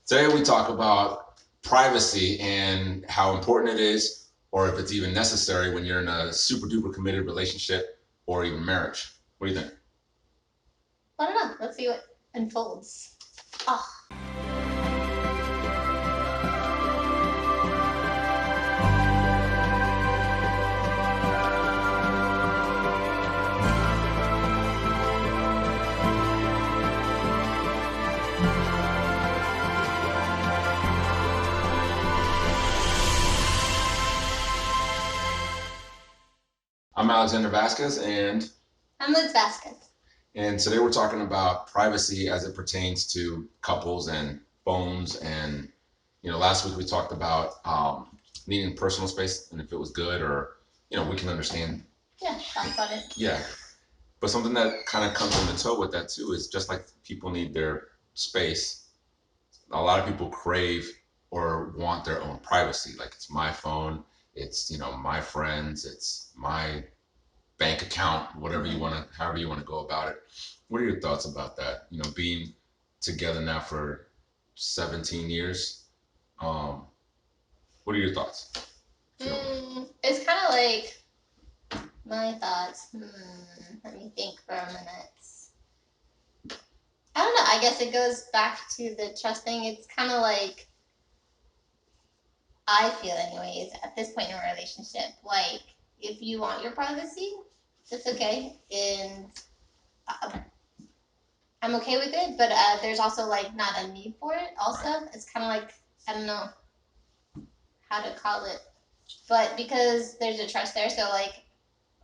Today we talk about privacy and how important it is, or if it's even necessary when you're in a super duper committed relationship or even marriage. What do you think? I don't know. Let's see what unfolds. Oh. I'm Alexander Vasquez, and I'm Liz Vasquez. today we're talking about privacy as it pertains to couples and phones. And last week we talked about needing personal space and if it was good, or we can understand. Yeah, talk about it. Yeah, but something that kind of comes in the toe with that too is just like people need their space. A lot of people crave or want their own privacy. Like, it's my phone, it's my friends, it's my bank account, whatever you want to, however you want to go about it. What are your thoughts about that? Being together now for 17 years. What are your thoughts? It's kind of like my thoughts. Let me think for a minute. I don't know. I guess it goes back to the trust thing. It's kind of like, I feel anyways, at this point in a relationship, like, if you want your privacy, it's okay. And I'm okay with it, but there's also like not a need for it also. Right. It's kind of like, I don't know how to call it, but because there's a trust there, so like,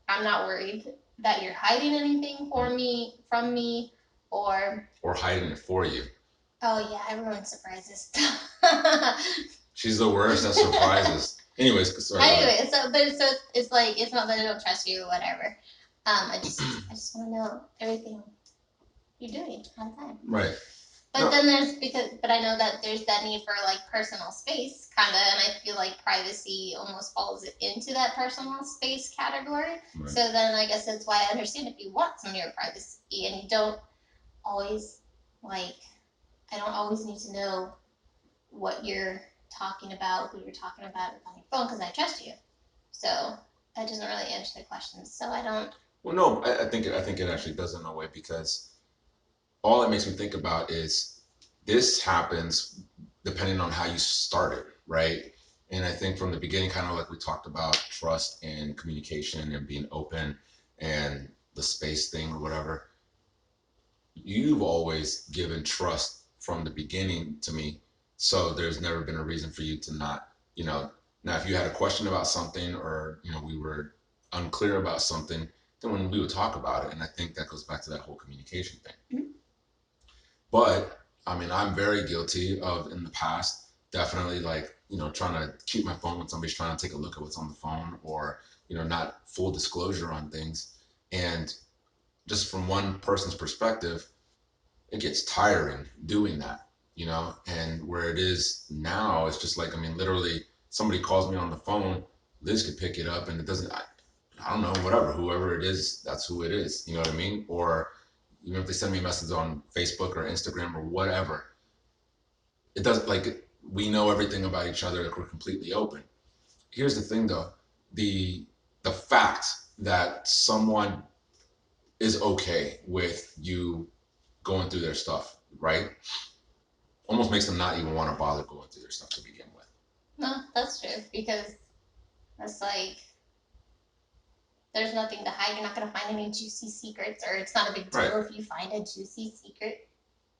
I'm not worried that you're hiding anything from me, or hiding it for you. Oh yeah, I ruin surprises. She's the worst at surprises. Anyways, sorry. Anyway, so it's like, it's not that I don't trust you or whatever. I just want to know everything you're doing all the time. Right. But then but I know that there's that need for like personal space, kind of, and I feel like privacy almost falls into that personal space category. Right. So then I guess that's why I understand if you want some of your privacy and you don't always, like, I don't always need to know what you're talking about, who you're talking about on your phone, because I trust you. So that doesn't really answer the question. So I don't. Well, no, I think it actually does in a way, because all it makes me think about is this happens depending on how you started, right? And I think from the beginning, kind of like we talked about trust and communication and being open and the space thing or whatever, you've always given trust from the beginning to me. So there's never been a reason for you to not, now if you had a question about something, or, we were unclear about something, then when we would talk about it. And I think that goes back to that whole communication thing. Mm-hmm. But I mean, I'm very guilty of, in the past, definitely, like, trying to keep my phone when somebody's trying to take a look at what's on the phone, or, not full disclosure on things. And just from one person's perspective, it gets tiring doing that, and where it is now, it's just like, I mean, literally, somebody calls me on the phone, Liz could pick it up, and it doesn't, I don't know, whatever, whoever it is, that's who it is, you know what I mean? Or even if they send me a message on Facebook or Instagram or whatever, it doesn't, like, we know everything about each other, like, we're completely open. Here's the thing though, the fact that someone is okay with you going through their stuff, right, almost makes them not even want to bother going through their stuff to begin with. No, that's true, because it's like, there's nothing to hide. You're not going to find any juicy secrets, or it's not a big deal, right, if you find a juicy secret.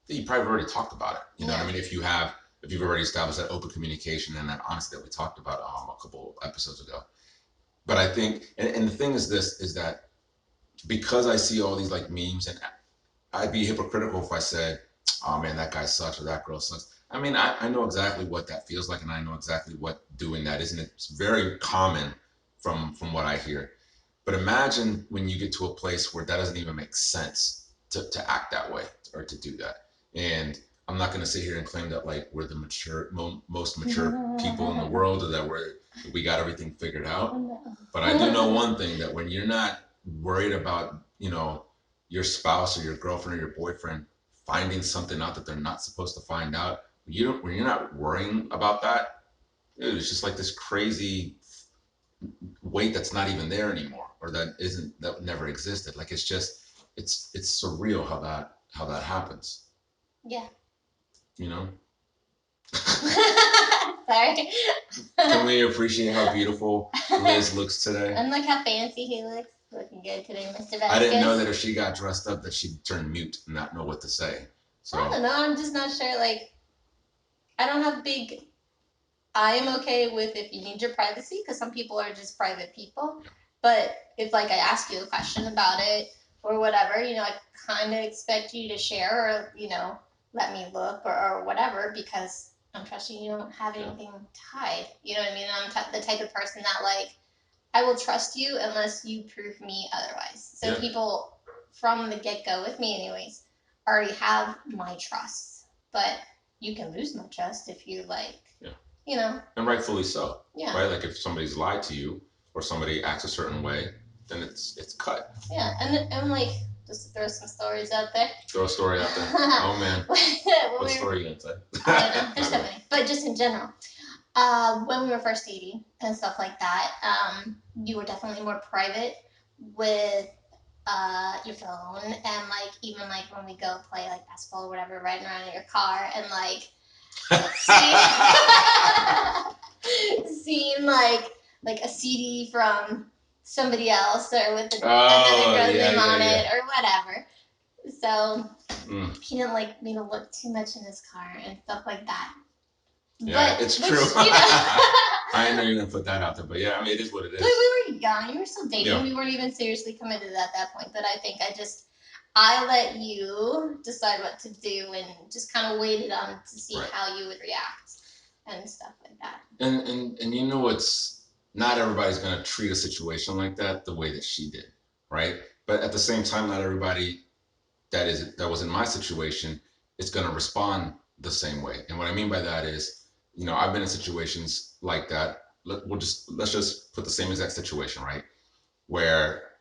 You probably already talked about it. You know what I mean? If you've already established that open communication and that honesty that we talked about a couple episodes ago. But I think, and the thing is this, is that because I see all these like memes, and I'd be hypocritical if I said, oh man, that guy sucks or that girl sucks. I mean, I know exactly what that feels like, and I know exactly what doing that is, and it's very common from what I hear. But imagine when you get to a place where that doesn't even make sense to act that way or to do that. And I'm not going to sit here and claim that like we're the most mature people in the world, or that we got everything figured out. But I do know one thing, that when you're not worried about, your spouse or your girlfriend or your boyfriend finding something out that they're not supposed to find out, when you're not worrying about that, dude, it's just like this crazy weight that's not even there anymore, or that never existed. Like it's surreal how that happens. Yeah. You know. Sorry. Can we appreciate how beautiful Liz looks today? And look how fancy he looks. Looking good today, Mr. Vasquez. I didn't know that if she got dressed up that she'd turn mute and not know what to say. So I don't know. I'm just not sure. Like, I don't have big. I am okay with if you need your privacy because some people are just private people. But if like I ask you a question about it or whatever, I kind of expect you to share or let me look or whatever because I'm trusting you don't have anything to hide. You know what I mean? I'm the type of person that like I will trust you unless you prove me otherwise. So people from the get go with me, anyways, already have my trust. But you can lose my trust if you like, and rightfully so. Yeah. Right. Like if somebody's lied to you or somebody acts a certain way, then it's cut. Yeah, and like just to throw some stories out there. Throw a story out there. Oh man. What story are you gonna say? I don't know. There's so many, but just in general. When we were first dating and stuff like that, you were definitely more private with your phone and like even like when we go play like basketball or whatever, riding around in your car and like seeing like a CD from somebody else or with another girl's name on it or whatever. So he didn't like me to look too much in his car and stuff like that. Yeah, but, it's true. I didn't know you were gonna put that out there, but yeah, I mean, it is what it is. But we were young. We were still dating. Yeah. We weren't even seriously committed at that point. But I think I let you decide what to do and just kind of waited on to see how you would react and stuff like that. And you know what's not everybody's gonna treat a situation like that the way that she did, right? But at the same time, not everybody that was in my situation is gonna respond the same way. And what I mean by that is, I've been in situations like that. Let's just put the same exact situation, right? Where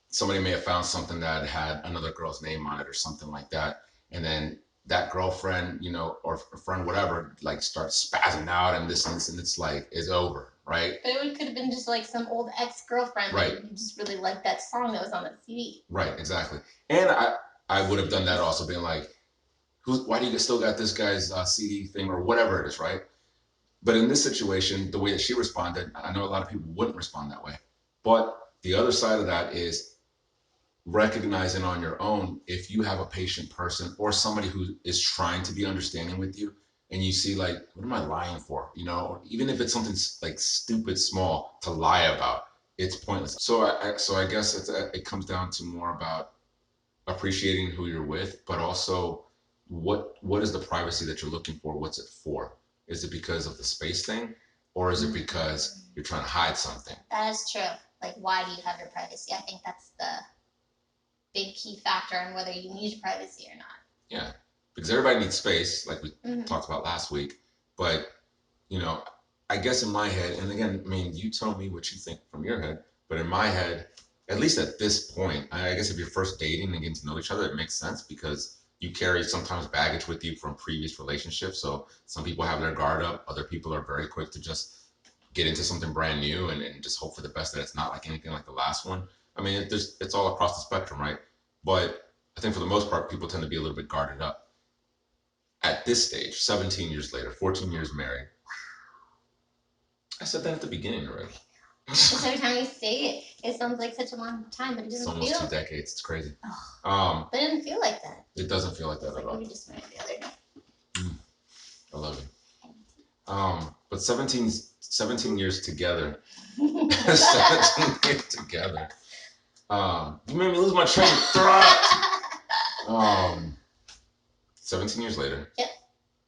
somebody may have found something that had another girl's name on it or something like that, and then that girlfriend, or friend, whatever, like starts spazzing out and this and this, and it's like it's over, right? But it could have been just like some old ex-girlfriend, right? That you just really liked that song that was on that CD, right? Exactly. And I would have done that also, being like, why do you still got this guy's CD thing or whatever it is, right? But in this situation, the way that she responded, I know a lot of people wouldn't respond that way. But the other side of that is recognizing on your own if you have a patient person or somebody who is trying to be understanding with you, and you see like, what am I lying for? Or even if it's something like stupid small to lie about, it's pointless. So I guess it comes down to more about appreciating who you're with, but also what is the privacy that you're looking for? What's it for? Is it because of the space thing, or is it because you're trying to hide something? That is true. Like, why do you have your privacy? I think that's the big key factor in whether you need privacy or not. Yeah, because everybody needs space, like we talked about last week. But I guess in my head, and again, I mean, you tell me what you think from your head, but in my head, at least at this point, I guess if you're first dating and getting to know each other, it makes sense because you carry sometimes baggage with you from previous relationships. So some people have their guard up, other people are very quick to just get into something brand new and just hope for the best that it's not like anything like the last one. I mean, it's all across the spectrum, right? But I think for the most part, people tend to be a little bit guarded up. At this stage, 17 years later, 14 years married. I said that at the beginning already. Because every time you say it sounds like such a long time, but it doesn't feel. It's almost 2 decades. It's crazy. But it doesn't feel like that. It doesn't feel like that at all. We just met the other day. I love it. But 17 years together. 17 years together. You made me lose my train of thought. 17 years later. Yep.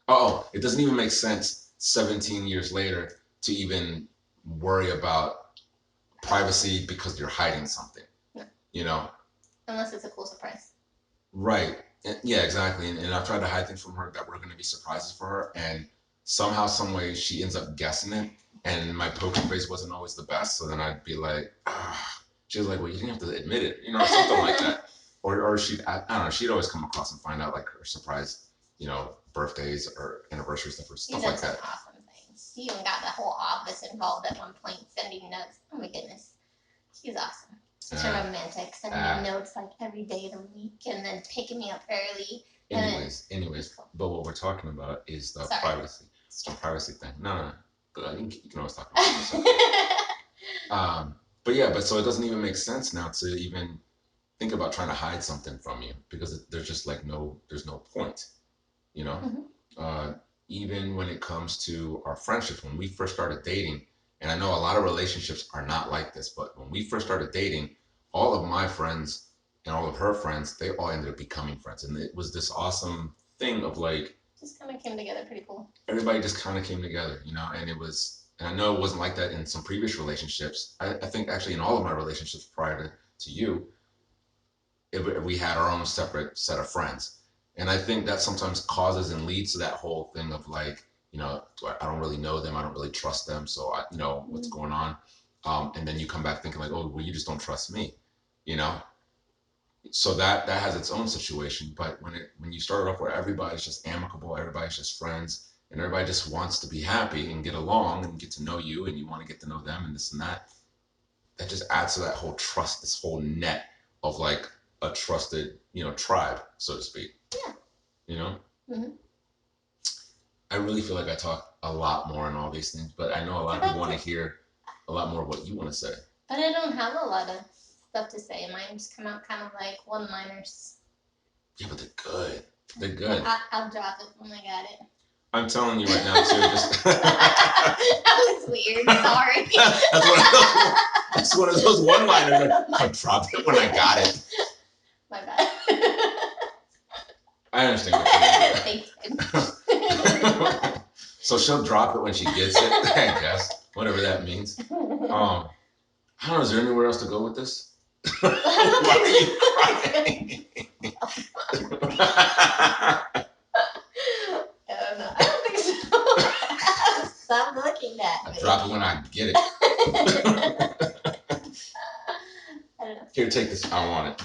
Oh, it doesn't even make sense 17 years later to even worry about privacy because you're hiding something. No. Unless it's a cool surprise. Right. Yeah, exactly. And I've tried to hide things from her that were going to be surprises for her. And somehow, some way, she ends up guessing it. And my poker face wasn't always the best. So then I'd be like, ah. She was like, well, you didn't have to admit it, or something like that. Or I don't know, she'd always come across and find out like her surprise, birthdays or anniversary stuff or stuff did like some that. awesome things. He even got the whole office involved at one point, sending notes. Oh my goodness, he's awesome. Such a romantic, sending me notes like every day of the week, and then picking me up early. Anyways, cool. But what we're talking about is the privacy, the privacy thing. No, you can always talk about it. But yeah, but so it doesn't even make sense now to even think about trying to hide something from you because there's just like there's no point, you know. Even when it comes to our friendships, when we first started dating, and I know a lot of relationships are not like this, but when we first started dating, all of my friends and all of her friends, they all ended up becoming friends, and it was this awesome thing of like just kind of came together pretty cool. Everybody just kind of came together, you know, and I know it wasn't like that in some previous relationships. I think actually in all of my relationships prior to you, we had our own separate set of friends. And I think that sometimes causes and leads to that whole thing of like, you know, I don't really know them. I don't really trust them. So, what's going on? And then you come back thinking like, oh, well, you just don't trust me, you know? So that has its own situation. But when you start off where everybody's just amicable, everybody's just friends, and everybody just wants to be happy and get along and get to know you, and you want to get to know them and this and that, that just adds to that whole trust, this whole net of like a trusted, tribe, so to speak. Yeah. You know? Mm-hmm. I really feel like I talk a lot more on all these things, but I know a lot of people want to hear a lot more of what you want to say. But I don't have a lot of stuff to say. Mine just come out kind of like one-liners. Yeah, but they're good. They're good. I'll drop it when I got it. I'm telling you right now, too. That was weird. Sorry. That's one of those one-liners. I'll drop it when I got it. My bad. I understand what you mean. So she'll drop it when she gets it, I guess. Whatever that means. I don't know. Is there anywhere else to go with this? Why are you crying? I don't think so. Stop looking at me. I drop it when I get it. I don't know. Here, take this. I want it.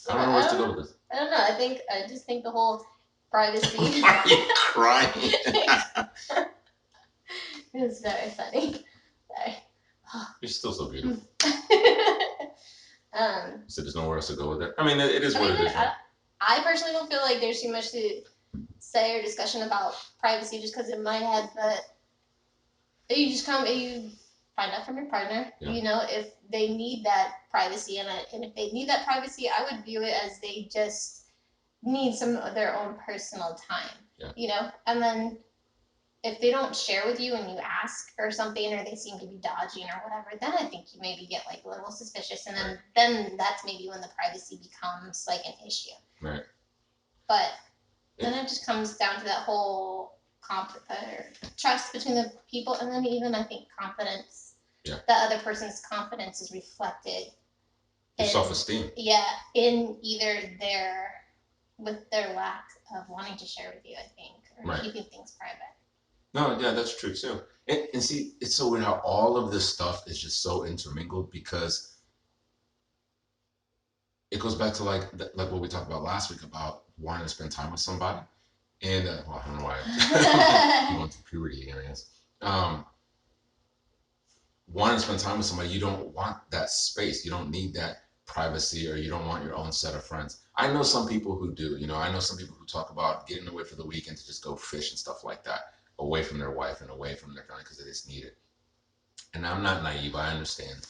I don't know where to go with this. I don't know. I just think the whole privacy. Why are you crying? It's very funny. Sorry. You're still so beautiful. So there's nowhere else to go with it. I mean, it is what it is. Right? I personally don't feel like there's too much to say or discussion about privacy just because in my head, but you just you find out from your partner, if they need that privacy, and if they need that privacy, I would view it as they just need some of their own personal time, and then if they don't share with you and you ask or something, or they seem to be dodging or whatever, then I think you maybe get like a little suspicious, and then that's maybe when the privacy becomes like an issue. Right. But then it just comes down to that whole trust between the people, and then even I think confidence. Yeah. The other person's confidence is reflected. Your self-esteem. Yeah, in either with their lack of wanting to share with you, I think, or keeping things private. No, yeah, that's true too. And see, it's so weird how all of this stuff is just so intermingled because it goes back to like what we talked about last week about wanting to spend time with somebody. And I don't know why I'm going through puberty again, I guess. Wanting to spend time with somebody, you don't want that space. You don't need that privacy, or you don't want your own set of friends. I know some people who do. I know some people who talk about getting away for the weekend to just go fish and stuff like that, away from their wife and away from their family because they just need it. And I'm not naive. I understand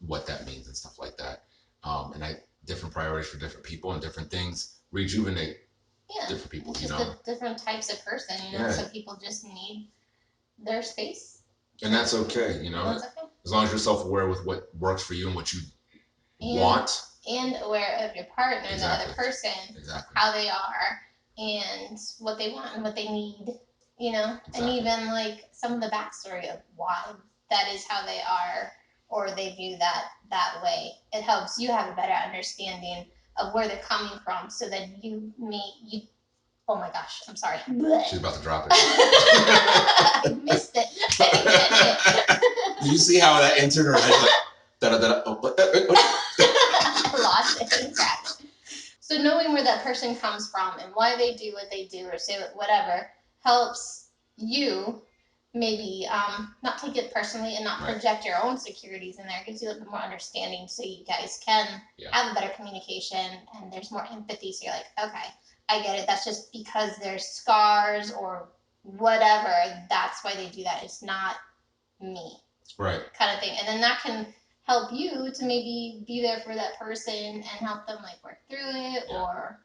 what that means and stuff like that. Different priorities for different people and different things rejuvenate different people. It's just different types of person. Some people just need their space. And that's okay, That's okay. As long as you're self-aware with what works for you and what you want. And aware of your partner, the other person, how they are, and what they want and what they need, and even like some of the backstory of why that is how they are, or they view that way. It helps you have a better understanding of where they're coming from, so that you oh my gosh, I'm sorry. She's about to drop it. I missed it. I didn't catch it. Do you see how that entered her head? Like, Lost it. Exactly. So So knowing where that person comes from and why they do what they do or say whatever helps you maybe not take it personally and not project your own insecurities in there. It gives you a little bit more understanding so you guys can have a better communication and there's more empathy. So you're like, okay, I get it. That's just because there's scars or whatever. That's why they do that. It's not me. Right. Kind of thing. And then that can help you to maybe be there for that person and help them like work through it or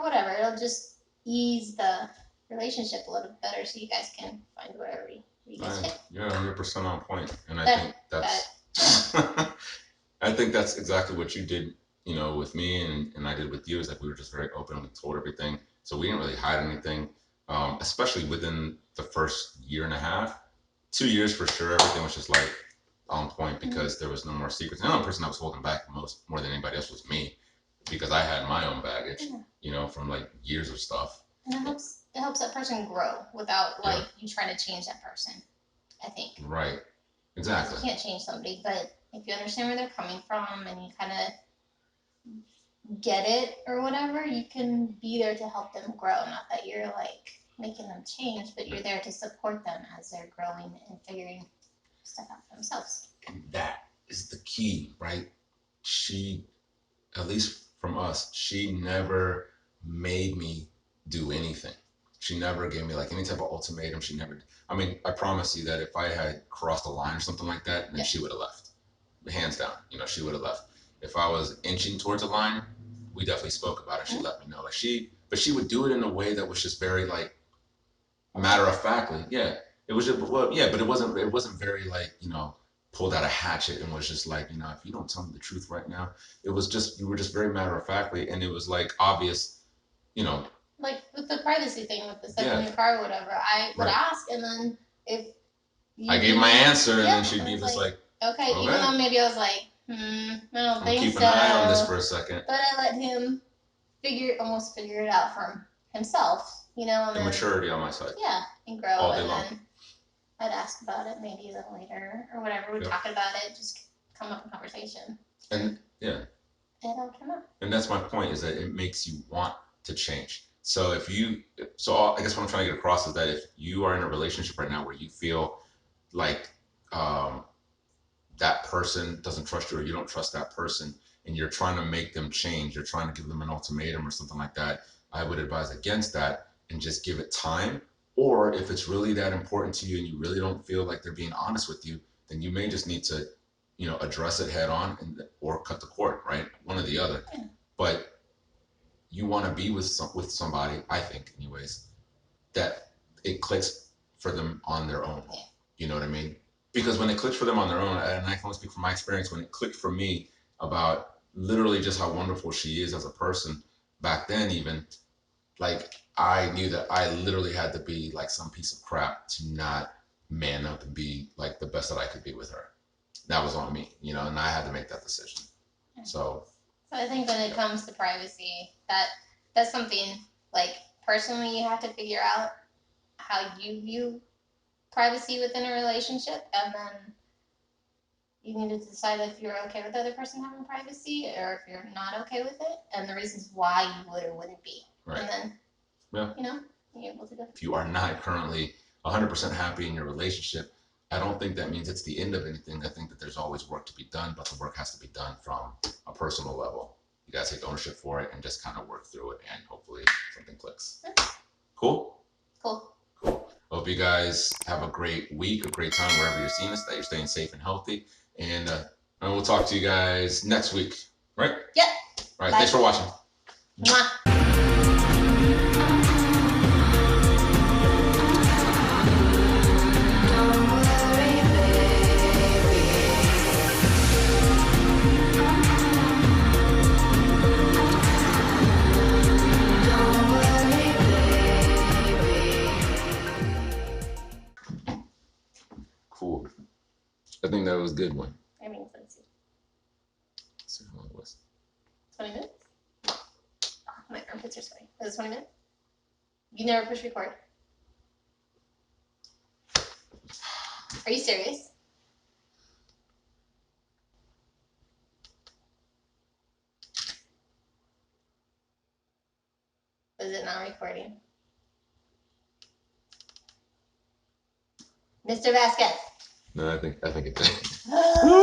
whatever. It'll just ease the relationship a little better so you guys can find wherever you guys fit. You're 100% on point. And I think that's I think that's exactly what you did, you know, with me and I did with you, is like we were just very open and we told everything. So we didn't really hide anything. Especially within the first year and a half. 2 years for sure, everything was just like on point because there was no more secrets. The only person that was holding back more than anybody else was me, because I had my own baggage, you know, from like years of stuff. And it helps that person grow without like you trying to change that person, I think. Right. Exactly. You can't change somebody, but if you understand where they're coming from and you kind of get it or whatever, you can be there to help them grow. Not that you're like making them change, but you're there to support them as they're growing and figuring stuff out for themselves. And that is the key, right? She, at least from us, she never made me do anything. She never gave me like any type of ultimatum. She never, I mean, I promise you that if I had crossed a line or something like that, then she would have left. Hands down, you know, she would have left. If I was inching towards a line, we definitely spoke about it. She let me know. Like but she would do it in a way that was just very like matter of factly. Yeah. It was just, well, yeah, but it wasn't very like, you know, pulled out a hatchet and was just like, you know, if you don't tell me the truth right now, it was just, you were just very matter of factly. And it was like obvious, you know. Like with the privacy thing with the stuff in your car or whatever, I would ask, and then if I gave my answer, and then she'd be just like, okay, even though maybe I was like, I don't think so. Keep an eye on this for a second. But I let him almost figure it out for himself, you know. And the maturity on my side. Yeah, and grow. All day long. Then I'd ask about it maybe a little later or whatever. We'd talk about it, just come up in conversation. And It'll come up. And that's my point, is that it makes you want to change. So I guess what I'm trying to get across is that if you are in a relationship right now where you feel like that person doesn't trust you, or you don't trust that person, and you're trying to make them change, you're trying to give them an ultimatum or something like that, I would advise against that and just give it time. Or if it's really that important to you and you really don't feel like they're being honest with you, then you may just need to, you know, address it head on or cut the cord, right? One or the other. Yeah. But you want to be with somebody, I think, anyways, that it clicks for them on their own. Yeah. You know what I mean? Because when it clicks for them on their own, and I can only speak from my experience, when it clicked for me about literally just how wonderful she is as a person back then, even, like, I knew that I literally had to be like some piece of crap to not man up and be like the best that I could be with her. That was on me, you know, and I had to make that decision. So I think when it comes to privacy, that's something like personally you have to figure out how you view privacy within a relationship, and then you need to decide if you're okay with the other person having privacy or if you're not okay with it, and the reasons why you would or wouldn't be. Right. And then, you know, you're able to go. If you are not currently 100% happy in your relationship, I don't think that means it's the end of anything. I think that there's always work to be done, but the work has to be done from a personal level. You gotta take ownership for it and just kind of work through it, and hopefully something clicks. Cool? Cool. Hope you guys have a great week, a great time wherever you're seeing this, that you're staying safe and healthy. And we'll talk to you guys next week, right? Yep. All right, thanks for watching. Mwah. Cool. I think that was a good one. I mean, let's see. Let's see how long it was. 20 minutes? Oh, my armpits are sweaty. Was it 20 minutes? You never push record. Are you serious? recording. Mr. Vasquez. No, I think it did.